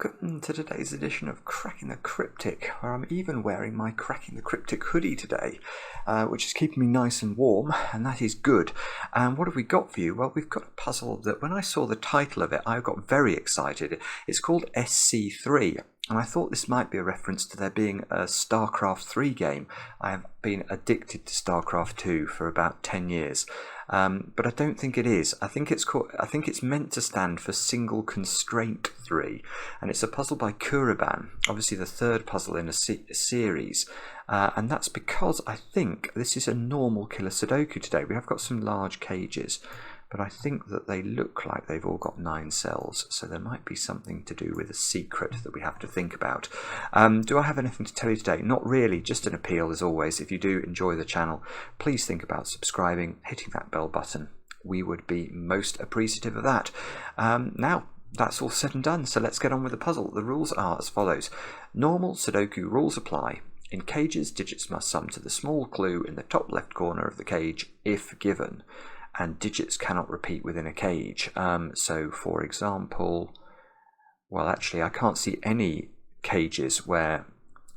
welcome to today's edition of Cracking the Cryptic, where I'm even wearing my Cracking the Cryptic hoodie today, which is keeping me nice and warm, and that is good. And what have we got for you? Well, we've got a puzzle that when I saw the title of it, I got very excited. It's called SC3, and I thought this might be a reference to there being a StarCraft 3 game. I have been addicted to StarCraft 2 for about 10 years. But I don't think it is. I think it's meant to stand for Single Constraint 3, and it's a puzzle by Kuraban, obviously the third puzzle in a series, and that's because I think this is a normal killer Sudoku today. We have got some large cages, but I think that they look like they've all got 9 cells, so there might be something to do with a secret that we have to think about. Do I have anything to tell you today? Not really, just an appeal as always. If you do enjoy the channel, please think about subscribing, hitting that bell button. We would be most appreciative of that. Now, that's all said and done, so let's get on with the puzzle. The rules are as follows. Normal Sudoku rules apply. In cages, digits must sum to the small clue in the top left corner of the cage if given, and digits cannot repeat within a cage. So for example, well, actually I can't see any cages where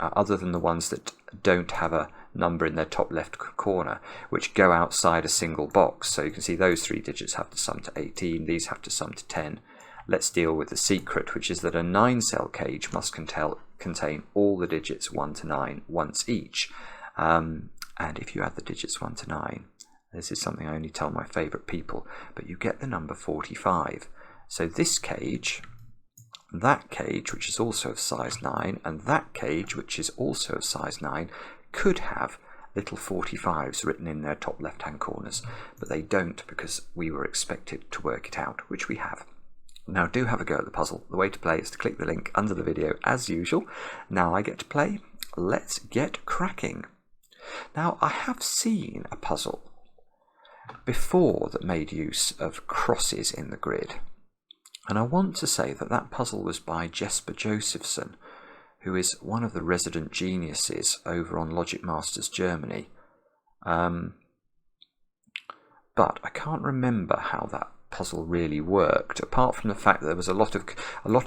other than the ones that don't have a number in their top left corner, which go outside a single box. So you can see those 3 digits have to sum to 18, these have to sum to 10. Let's deal with the secret, which is that a 9-cell cage must contain all the digits 1 to 9 once each. And if you add the digits 1 to 9, this is something I only tell my favourite people, but you get the number 45. So this cage, that cage, which is also of size 9, and that cage, which is also of size 9, could have little 45s written in their top left-hand corners, but they don't because we were expected to work it out, which we have. Now do have a go at the puzzle. The way to play is to click the link under the video as usual. Now I get to play. Let's get cracking. Now I have seen a puzzle before that made use of crosses in the grid, and I want to say that that puzzle was by Jesper Josephson, who is one of the resident geniuses over on Logic Masters Germany, but I can't remember how that puzzle really worked, apart from the fact that there was a lot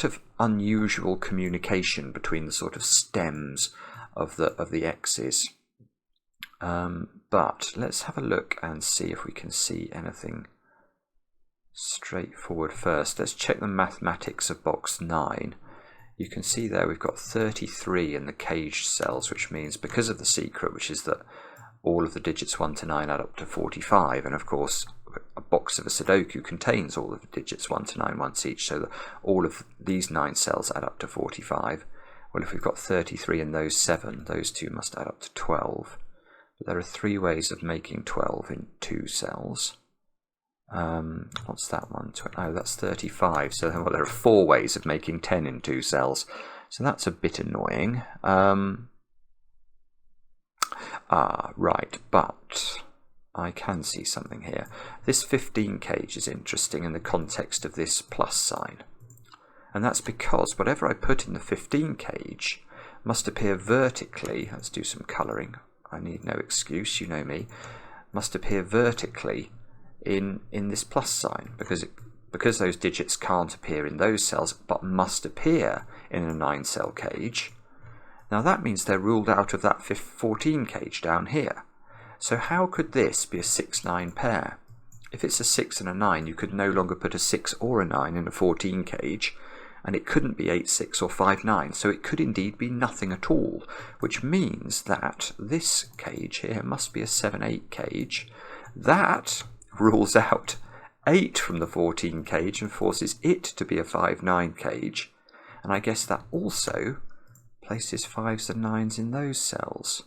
of unusual communication between the sort of stems of the X's. But let's have a look and see if we can see anything straightforward first. Let's check the mathematics of box 9. You can see there we've got 33 in the caged cells, which means because of the secret, which is that all of the digits 1 to 9 add up to 45, and of course a box of a Sudoku contains all of the digits 1 to 9 once each, so that all of these 9 cells add up to 45. Well, if we've got 33 in those 7, those 2 must add up to 12. But there are 3 ways of making 12 in 2 cells. What's that one? Oh, that's 35. So well, there are 4 ways of making 10 in 2 cells. So that's a bit annoying. Right, but I can see something here. This 15 cage is interesting in the context of this plus sign. And that's because whatever I put in the 15 cage must appear vertically. Let's do some colouring. I need no excuse, you know me. Must appear vertically in this plus sign, because those digits can't appear in those cells but must appear in a 9-cell cage. Now that means they're ruled out of that 14 cage down here. So how could this be a 6-9 pair? If it's a 6 and a 9, you could no longer put a 6 or a 9 in a 14 cage, and it couldn't be 8-6 or 5-9, so it could indeed be nothing at all, which means that this cage here must be a 7-8 cage. That rules out 8 from the 14 cage and forces it to be a 5-9 cage, and I guess that also places 5s and 9s in those cells.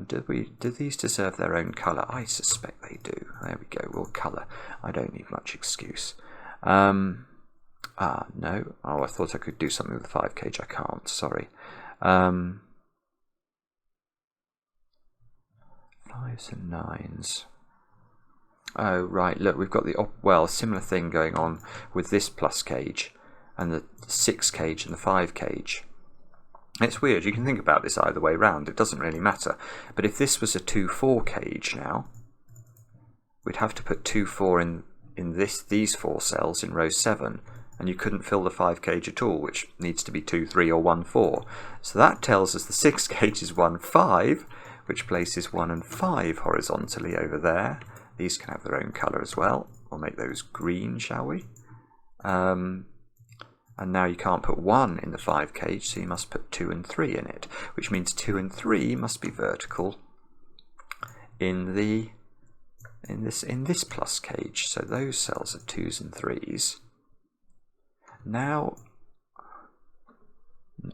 Do these deserve their own colour? I suspect they do. There we go, we'll colour. I don't need much excuse. No. Oh, I thought I could do something with the 5 cage. I can't, sorry. 5s and 9s. Oh, right, look, we've got the similar thing going on with this plus cage and the 6 cage and the 5 cage. It's weird, you can think about this either way round, it doesn't really matter. But if this was a 2-4 cage now, we'd have to put 2-4 in these 4 cells in row 7 and you couldn't fill the 5 cage at all, which needs to be 2, 3 or 1, 4. So that tells us the 6 cage is 1, 5, which places 1 and 5 horizontally over there. These can have their own colour as well. We'll make those green, shall we? And now you can't put 1 in the 5 cage, so you must put 2 and 3 in it, which means 2 and 3 must be vertical in this plus cage. So those cells are 2s and 3s. Now,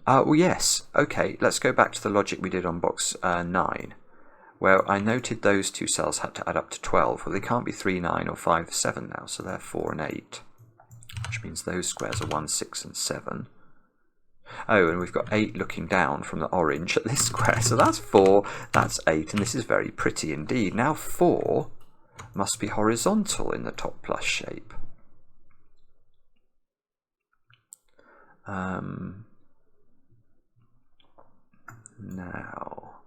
oh yes, okay, let's go back to the logic we did on box 9, where I noted those 2 cells had to add up to 12. Well, they can't be 3, 9 or 5, 7 now, so they're 4 and 8, which means those squares are 1, 6 and 7. Oh, and we've got 8 looking down from the orange at this square, so that's 4, that's 8, and this is very pretty indeed. Now 4 must be horizontal in the top plus shape. Now,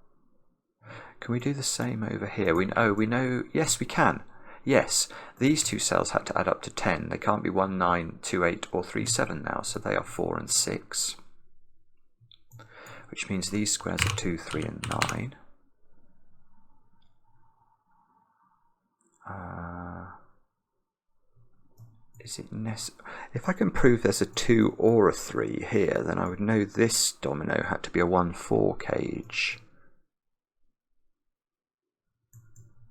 can we do the same over here? We know, yes we can. Yes, these 2 cells had to add up to 10. They can't be 1, 9, 2, 8 or 3, 7 now, so they are 4 and 6. Which means these squares are 2, 3 and 9. Is it necessary? If I can prove there's a 2 or a 3 here, then I would know this domino had to be a 1, 4 cage.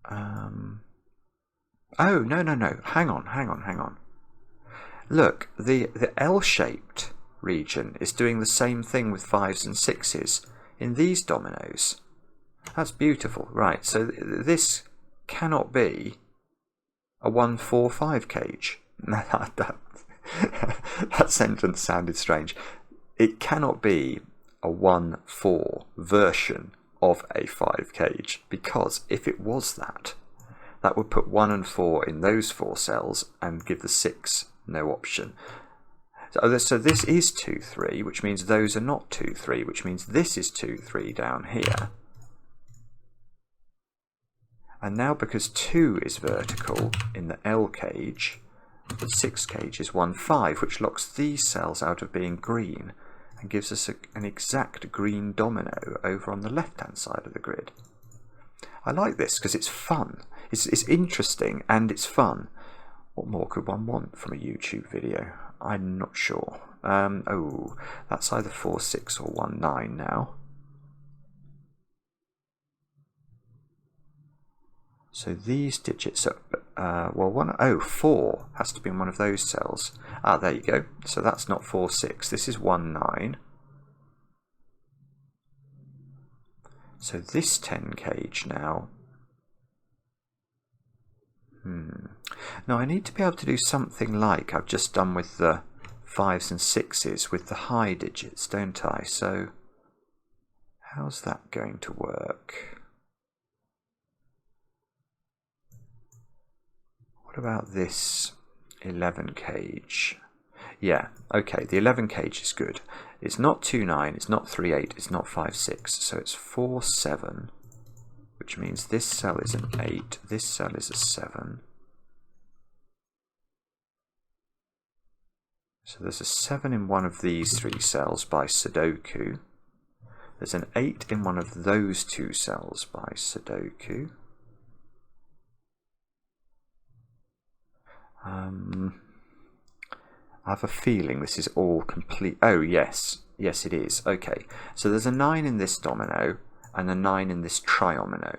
Oh, no. Hang on. Look, the L-shaped region is doing the same thing with 5s and 6s in these dominoes. That's beautiful. Right, so this cannot be a 1, 4, 5 cage. That sentence sounded strange. It cannot be a 1, 4 version of a 5 cage, because if it was that would put 1 and 4 in those 4 cells and give the 6 no option. So this is 2, 3, which means those are not 2, 3, which means this is 2, 3 down here. And now because 2 is vertical in the L cage, the 6 cage is 1, 5, which locks these cells out of being green and gives us an exact green domino over on the left-hand side of the grid. I like this because it's fun. It's interesting and it's fun. What more could one want from a YouTube video? I'm not sure. Oh, that's either 4, 6 or 1, 9 now. So these digits are, well, 4 has to be in one of those cells. Ah, there you go. So that's not 4, 6. This is 1, 9. So this 10 cage now. Now I need to be able to do something like I've just done with the 5s and 6s with the high digits, don't I? So how's that going to work? What about this 11 cage? Yeah, okay, the 11 cage is good. It's not 2, 9, it's not 3, 8, it's not 5, 6, so it's 4, 7, which means this cell is an 8, this cell is a 7. So there's a 7 in one of these 3 cells by SUDOKU. There's an 8 in one of those 2 cells by SUDOKU. I have a feeling this is all complete. Oh, yes. Yes, it is. Okay. So there's a 9 in this domino and a 9 in this triomino.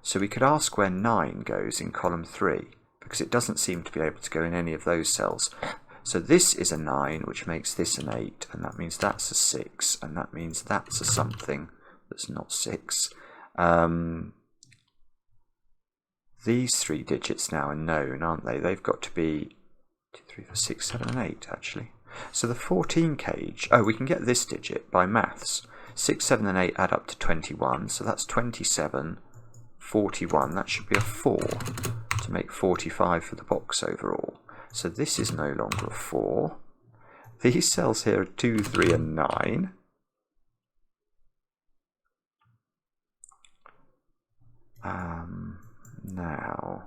So we could ask where 9 goes in column 3, because it doesn't seem to be able to go in any of those cells. So this is a 9, which makes this an 8, and that means that's a 6, and that means that's a something that's not 6. These 3 digits now are known, aren't they? They've got to be 2, 3, 4, 6, 7 and 8, actually. So the 14 cage, oh, we can get this digit by maths. 6, 7 and 8 add up to 21, so that's 27, 41. That should be a 4 to make 45 for the box overall. So this is no longer a 4. These cells here are 2, 3 and 9. Now,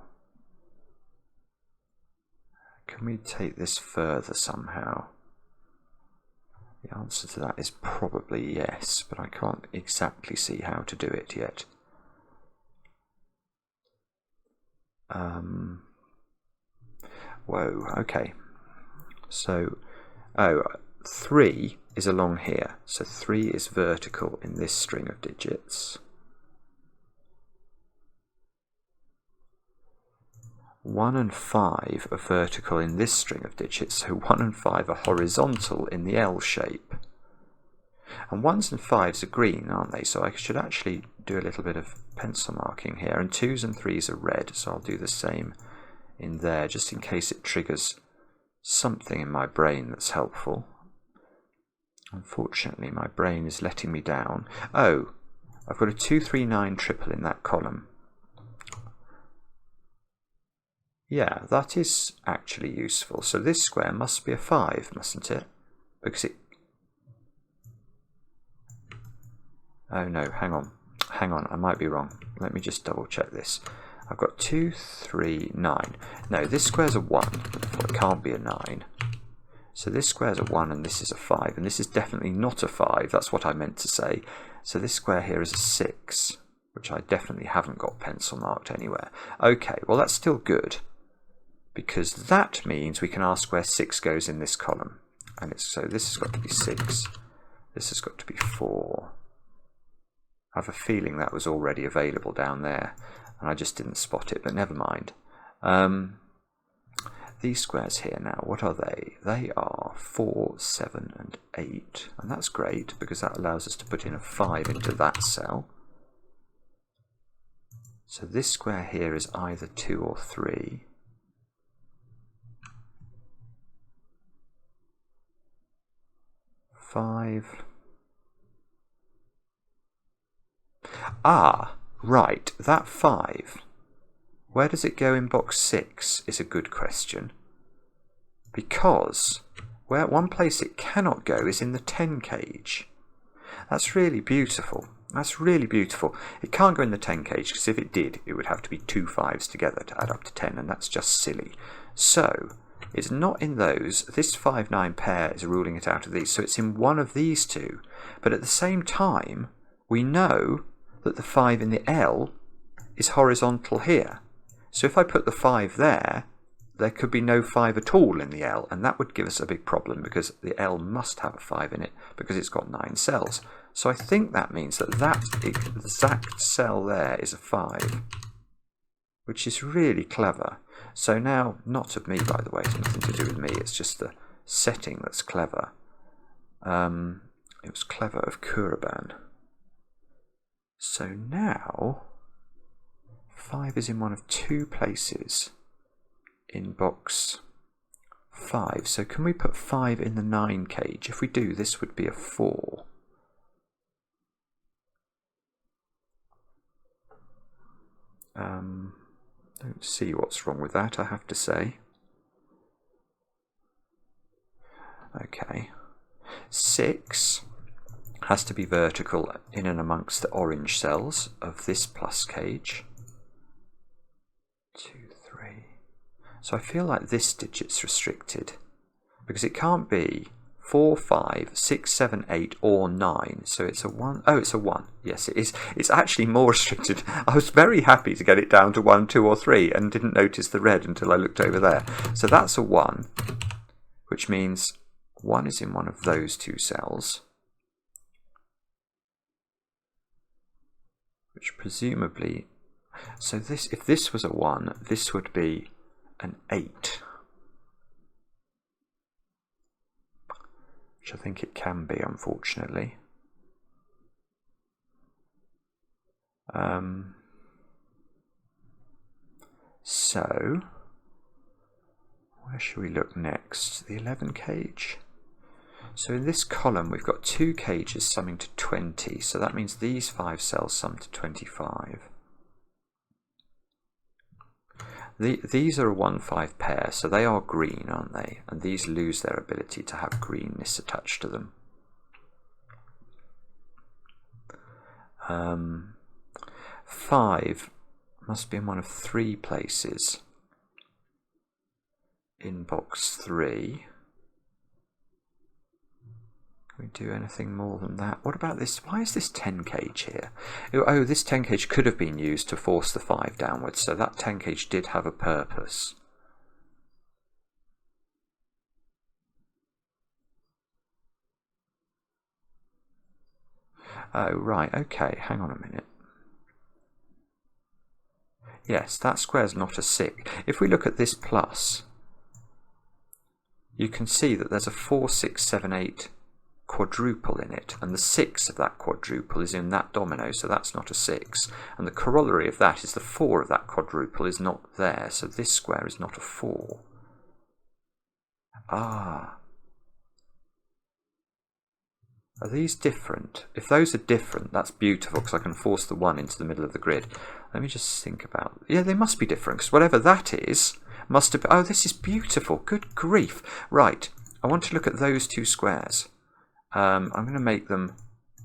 can can we take this further somehow? The answer to that is probably yes, but I can't exactly see how to do it yet. Whoa, okay. So, 3 is along here, so 3 is vertical in this string of digits. 1 and 5 are vertical in this string of digits, so 1 and 5 are horizontal in the L shape. And 1s and 5s are green, aren't they? So I should actually do a little bit of pencil marking here. And 2s and 3s are red, so I'll do the same in there, just in case it triggers something in my brain that's helpful. Unfortunately, my brain is letting me down. Oh, I've got a 2, 3, 9 triple in that column. Yeah, that is actually useful. So this square must be a 5, mustn't it? Because it... Oh no, hang on, I might be wrong. Let me just double check this. I've got 2, 3, 9. No, this square's a 1, therefore it can't be a 9. So this square's a 1 and this is a 5, and this is definitely not a 5, that's what I meant to say. So this square here is a 6, which I definitely haven't got pencil marked anywhere. Okay, well that's still good, because that means we can ask where 6 goes in this column. And so this has got to be 6, this has got to be 4. I have a feeling that was already available down there, and I just didn't spot it, but never mind. These squares here now, what are they? They are 4, 7 and 8, and that's great because that allows us to put in a 5 into that cell. So this square here is either 2 or 3. Five. Ah, right, that 5. Where does it go in box 6 is a good question. Because one place it cannot go is in the 10 cage. That's really beautiful. That's really beautiful. It can't go in the 10 cage because if it did, it would have to be 2 5s together to add up to 10, and that's just silly. So it's not in those. This 5-9 pair is ruling it out of these, so it's in one of these two. But at the same time, we know that the 5 in the L is horizontal here. So if I put the 5 there, there could be no 5 at all in the L, and that would give us a big problem because the L must have a 5 in it because it's got 9 cells. So I think that means that that exact cell there is a 5, which is really clever. So now, not of me by the way, it's nothing to do with me, it's just the setting that's clever. It was clever of Kuraban. So now 5 is in one of 2 places in box 5. So can we put 5 in the 9 cage? If we do, this would be a 4. Don't see what's wrong with that, I have to say. Okay. 6 has to be vertical in and amongst the orange cells of this plus cage. 2, 3. So I feel like this digit's restricted because it can't be 4, 5, 6, 7, 8 or 9. So it's a 1. Oh, it's a 1. Yes, it is. It's actually more restricted. I was very happy to get it down to 1, 2 or 3 and didn't notice the red until I looked over there. So that's a 1, which means 1 is in one of those 2 cells, which presumably, so this, if this was a 1, this would be an 8, which I think it can be, unfortunately. So where should we look next? The 11 cage. So in this column we've got 2 cages summing to 20, so that means these 5 cells sum to 25. These are a 1-5 pair, so they are green, aren't they? And these lose their ability to have greenness attached to them. 5 must be in one of 3 places in box 3. Can we do anything more than that? What about this? Why is this 10 gauge here? Oh, this 10 gauge could have been used to force the 5 downwards, so that 10 gauge did have a purpose. Oh, right, okay, hang on a minute. Yes, that square's not a 6. If we look at this plus, you can see that there's a 4, 6, 7, 8 quadruple in it, and the 6 of that quadruple is in that domino, so that's not a 6. And the corollary of that is the 4 of that quadruple is not there, so this square is not a 4. Ah. Are these different? If those are different, that's beautiful, because I can force the 1 into the middle of the grid. Let me just think about... Yeah, they must be different, because whatever that is must have... Oh, this is beautiful. Good grief. Right, I want to look at those 2 squares. I'm going to make them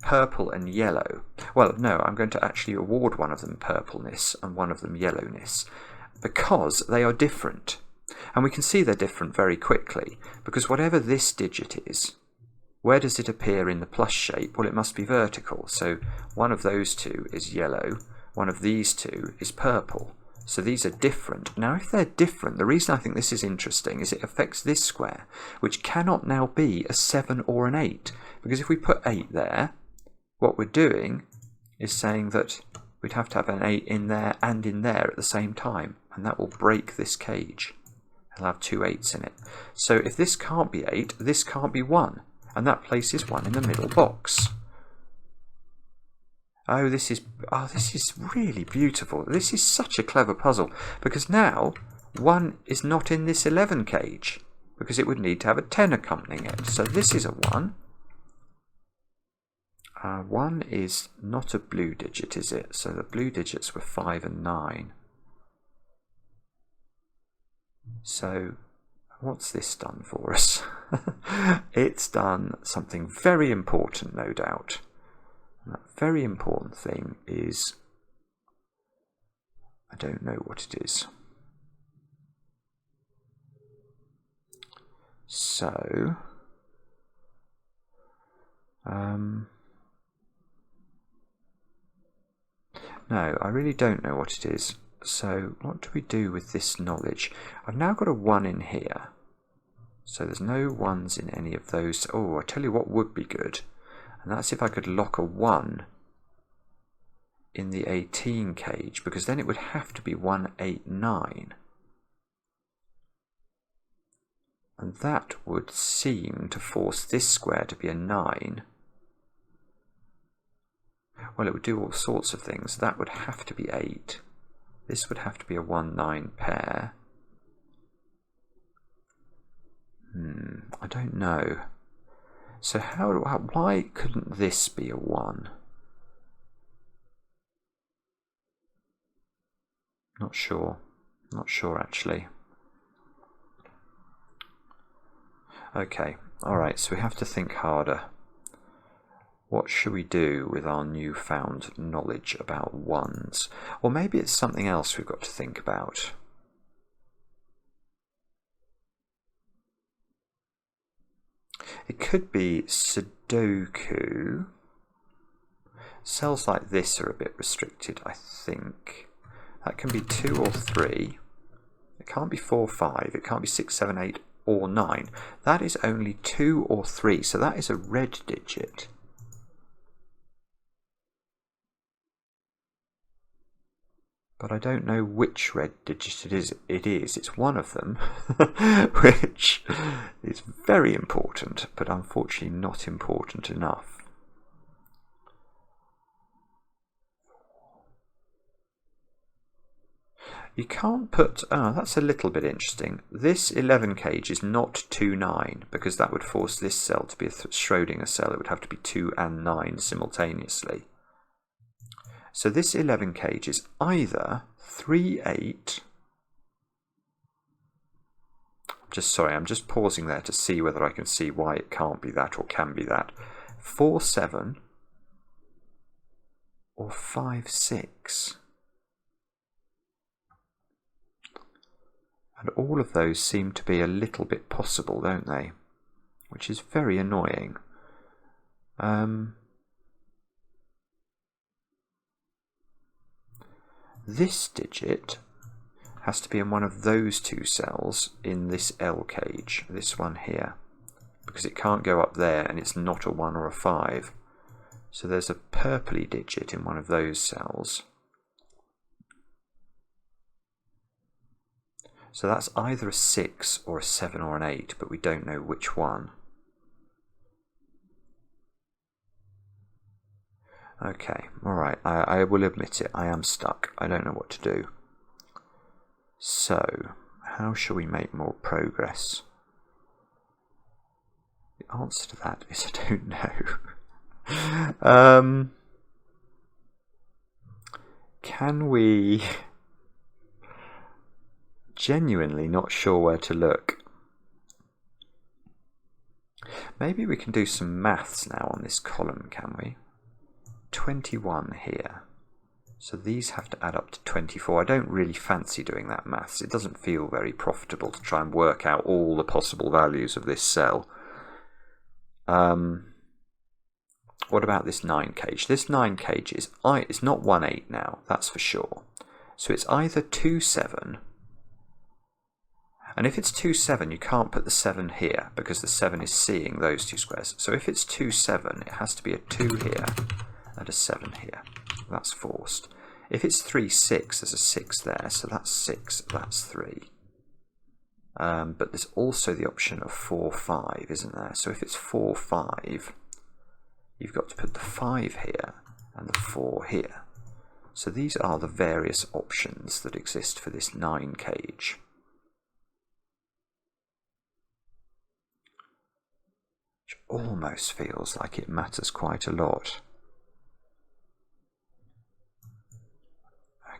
purple and yellow. Well, no, I'm going to actually award one of them purpleness and one of them yellowness, because they are different. And we can see they're different very quickly, because whatever this digit is, where does it appear in the plus shape? Well, it must be vertical. So one of those 2 is yellow, one of these 2 is purple. So these are different. Now, if they're different, the reason I think this is interesting is it affects this square, which cannot now be a 7 or an 8. Because if we put 8 there, what we're doing is saying that we'd have to have an 8 in there and in there at the same time. And that will break this cage. It'll have 2 8s in it. So if this can't be 8, this can't be 1. And that places 1 in the middle box. Oh, this is really beautiful. This is such a clever puzzle, because now 1 is not in this 11 cage, because it would need to have a 10 accompanying it. So this is a 1. 1 is not a blue digit, is it? So the blue digits were 5 and 9. So what's this done for us? It's done something very important, no doubt. And that very important thing is, I don't know what it is. So, no, I really don't know what it is. So what do we do with this knowledge? I've now got a 1 in here. So there's no 1s in any of those. Oh, I tell you what would be good. And that's if I could lock a 1 in the 18 cage, because then it would have to be 1, 8, 9. And that would seem to force this square to be a 9. Well, it would do all sorts of things. That would have to be 8. This would have to be a 1, 9 pair. I don't know. So why couldn't this be a 1? Not sure. Not sure, actually. Okay, alright, so we have to think harder. What should we do with our newfound knowledge about 1s? Or maybe it's something else we've got to think about. It could be SUDOKU. Cells like this are a bit restricted, I think. That can be 2 or 3. It can't be 4, 5. It can't be 6, 7, 8 or 9. That is only 2 or 3, so that is a red digit. But I don't know which red digit it is. It's one of them, which is very important, but unfortunately not important enough. You can't put... Oh, that's a little bit interesting. This 11 cage is not 2, 9, because that would force this cell to be a Schrödinger cell. It would have to be 2 and 9 simultaneously. So this 11 cage is either 3, 8... I'm just pausing there to see whether I can see why it can't be that or can be that. 4, 7 or 5, 6. And all of those seem to be a little bit possible, don't they? Which is very annoying. This digit has to be in one of those two cells in this L cage, this one here, because it can't go up there and it's not a 1 or a 5. So there's a purpley digit in one of those cells. So that's either a 6 or a 7 or an 8, but we don't know which one. Okay, alright, I will admit it, I am stuck. I don't know what to do. So, how shall we make more progress? The answer to that is I don't know. Can we... Genuinely not sure where to look. Maybe we can do some maths now on this column, can we? 21 here. So these have to add up to 24. I don't really fancy doing that maths. It doesn't feel very profitable to try and work out all the possible values of this cell. What about this 9 cage? This 9 cage is it's not 1 8 now, that's for sure. So it's either 2 7, and if it's 2 7 you can't put the 7 here because the 7 is seeing those two squares. So if it's 2 7 it has to be a 2 here and a 7 here. That's forced. If it's 3 6 there's a 6 there, so that's 6, that's 3. But there's also the option of 4 5, isn't there? So if it's 4 5 you've got to put the 5 here and the 4 here. So these are the various options that exist for this 9 cage. Which almost feels like it matters quite a lot.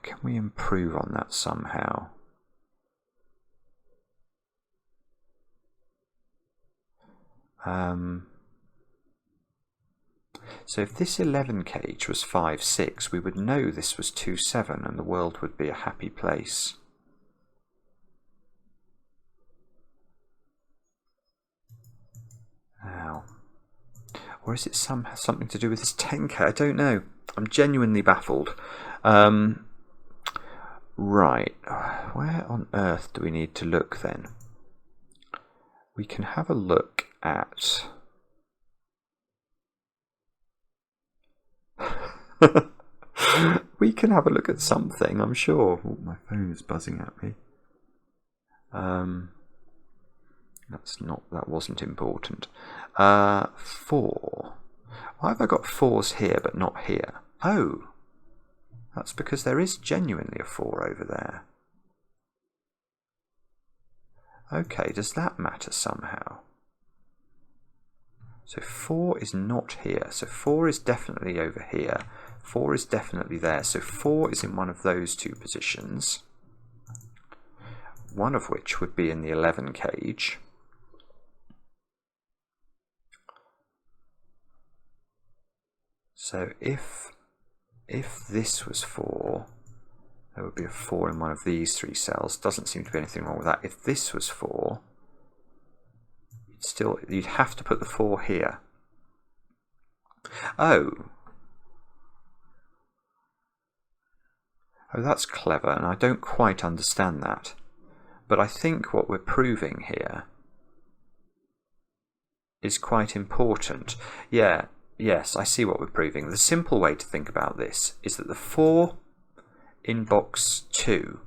Can we improve on that somehow? So if this 11 cage was 5 6, we would know this was 2 7 and the world would be a happy place. Now, or is it something to do with this 10k? I don't know. I'm genuinely baffled. Right, where on earth do we need to look then? We can have a look at... we can have a look at something, I'm sure. Oh, my phone is buzzing at me. That wasn't important. 4. Why have I got 4s here but not here? Oh, that's because there is genuinely a 4 over there. Okay, does that matter somehow? So 4 is not here. So 4 is definitely over here. 4 is definitely there. So 4 is in one of those two positions. One of which would be in the 11 cage. So if this was 4, there would be a 4 in one of these 3 cells. Doesn't seem to be anything wrong with that. If this was 4, you'd have to put the 4 here. Oh, that's clever, and I don't quite understand that. But I think what we're proving here is quite important. Yes, I see what we're proving. The simple way to think about this is that the 4 in box 2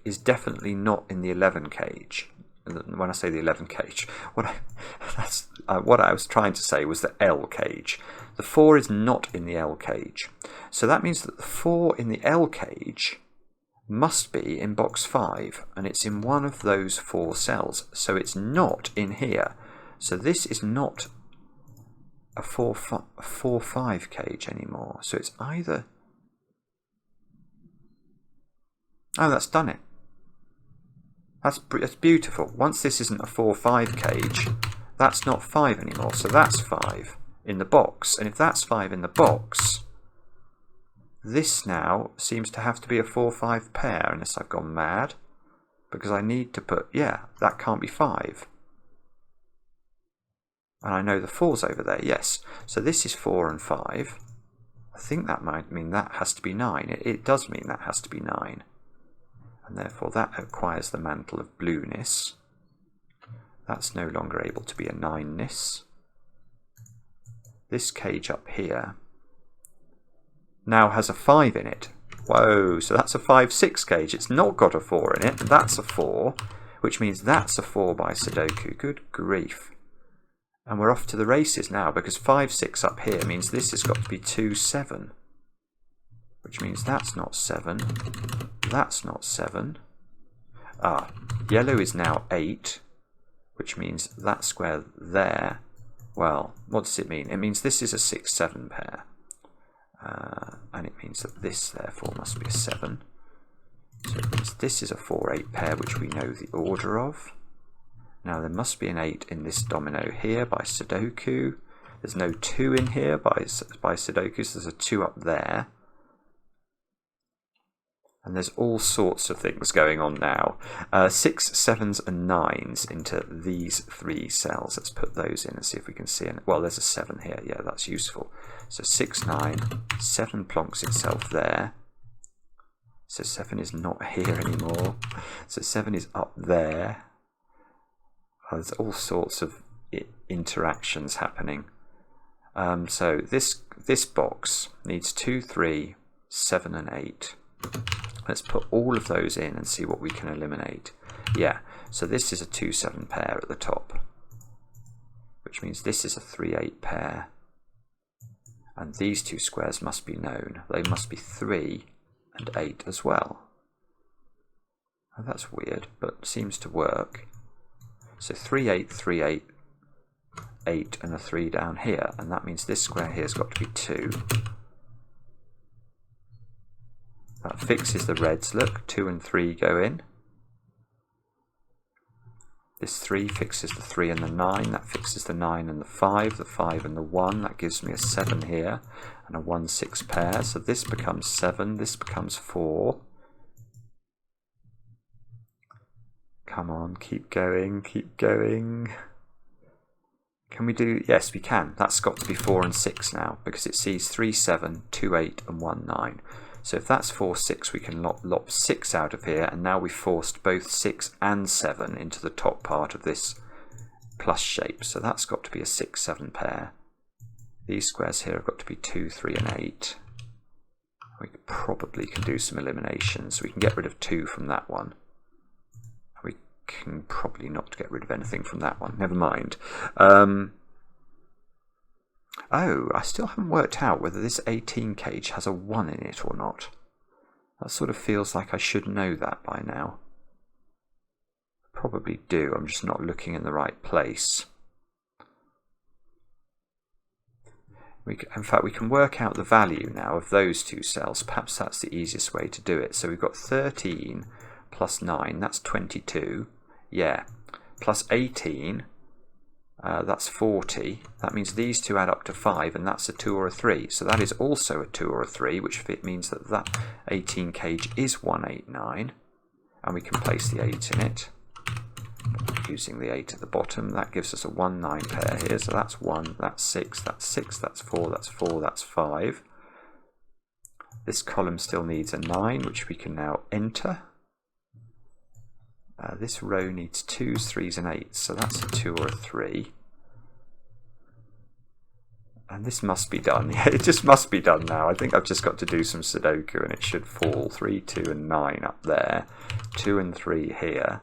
is definitely not in the 11 cage. And when I say the 11 cage, what I was trying to say was the L cage. The 4 is not in the L cage. So that means that the 4 in the L cage must be in box 5, and it's in one of those 4 cells. So it's not in here. So this is not a 4-5 cage anymore. So it's either... Oh, that's done it. That's beautiful. Once this isn't a 4-5 cage, that's not 5 anymore. So that's 5 in the box. And if that's 5 in the box, this now seems to have to be a 4-5 pair, unless I've gone mad. because I need to put, yeah, that can't be 5. And I know the 4's over there, yes. So this is 4 and 5. I think that might mean that has to be 9. It does mean that has to be 9. And therefore that acquires the mantle of blueness. That's no longer able to be a 9-ness. This cage up here now has a 5 in it. Whoa, so that's a 5-6 cage. It's not got a 4 in it. That's a 4, which means that's a 4 by Sudoku. Good grief. And we're off to the races now, because 5-6 up here means this has got to be 2-7. Which means that's not 7. That's not 7. Ah, yellow is now 8, which means that square there, well, what does it mean? It means this is a 6-7 pair. And it means that this, therefore, must be a 7. So it means this is a 4-8 pair, which we know the order of. Now there must be an 8 in this domino here by Sudoku. There's no 2 in here by Sudoku, so there's a 2 up there. And there's all sorts of things going on now. 6, 7s and 9s into these 3 cells. Let's put those in and see if we can see it. Well, there's a 7 here. Yeah, that's useful. So 6, 9, 7 plonks itself there. So 7 is not here anymore. So 7 is up there. There's all sorts of interactions happening. So this box needs 2, 3, 7 and 8. Let's put all of those in and see what we can eliminate. Yeah, so this is a 2-7 pair at the top, which means this is a 3-8 pair. And these 2 squares must be known. They must be 3 and 8 as well. Oh, that's weird, but seems to work. So 3, 8, 3, 8, 8 and a 3 down here, and that means this square here has got to be 2. That fixes the reds, look, 2 and 3 go in. This 3 fixes the 3 and the 9, that fixes the 9 and the 5 and the 1, that gives me a 7 here, and a 1-6 pair, so this becomes 7, this becomes 4. Come on, keep going, keep going. Can we do, yes we can, that's got to be 4 and 6 now, because it sees 3, 7, 2, 8 and 1, 9. So if that's 4, 6, we can lop 6 out of here, and now we've forced both 6 and 7 into the top part of this plus shape. So that's got to be a 6, 7 pair. These squares here have got to be 2, 3 and 8. We probably can do some eliminations. We can get rid of 2 from that one. We can probably not get rid of anything from that one. Never mind. Oh, I still haven't worked out whether this 18 cage has a 1 in it or not. That sort of feels like I should know that by now. Probably do, I'm just not looking in the right place. In fact, we can work out the value now of those 2 cells. Perhaps that's the easiest way to do it. So we've got 13 plus 9, that's 22. Yeah, plus 18. That's 40. That means these 2 add up to 5, and that's a 2 or a 3. So that is also a 2 or a 3, which means that that 18 cage is 189, and we can place the 8 in it using the 8 at the bottom. That gives us a 1-9 pair here. So that's 1, that's 6, that's 6, that's 4, that's 4, that's 5. This column still needs a 9, which we can now enter. This row needs 2s, 3s and 8s, so that's a 2 or a 3. And this must be done. Yeah, it just must be done now. I think I've just got to do some Sudoku and it should fall. 3, 2 and 9 up there. 2 and 3 here.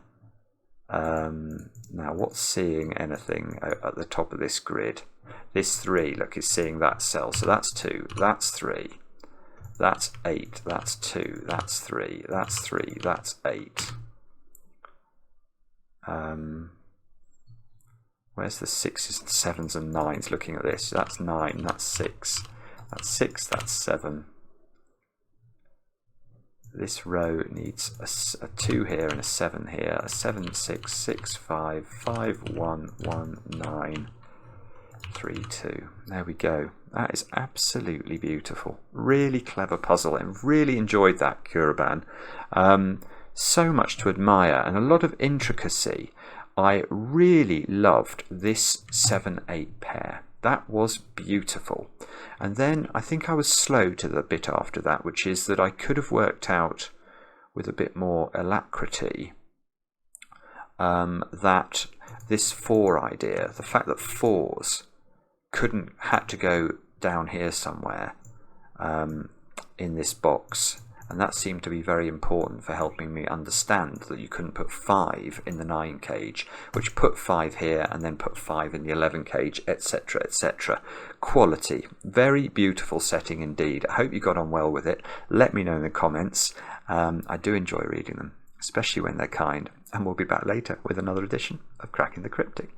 Now what's seeing anything at the top of this grid? This 3, look, is seeing that cell. So that's 2, that's 3, that's 8, that's 2, that's 3, that's 3, that's 8. Where's the 6s, 7s and 9s looking at this? That's 9, that's 6, that's 6, that's 7. This row needs a 2 here and a 7 here, a 7, 6, 6, 5, 5, 1, 1, 9, 3, 2. There we go. That is absolutely beautiful. Really clever puzzle and really enjoyed that, Kuraban. so much to admire and a lot of intricacy. I really loved this 7/8 pair. That was beautiful. And then I think I was slow to the bit after that, which is that I could have worked out with a bit more alacrity that this 4 idea, the fact that 4s had to go down here somewhere in this box, and that seemed to be very important for helping me understand that you couldn't put 5 in the 9 cage, which put 5 here and then put 5 in the 11 cage, etc, etc. Quality, very beautiful setting indeed. I hope you got on well with it. Let me know in the comments. I do enjoy reading them, especially when they're kind, and we'll be back later with another edition of Cracking the Cryptic.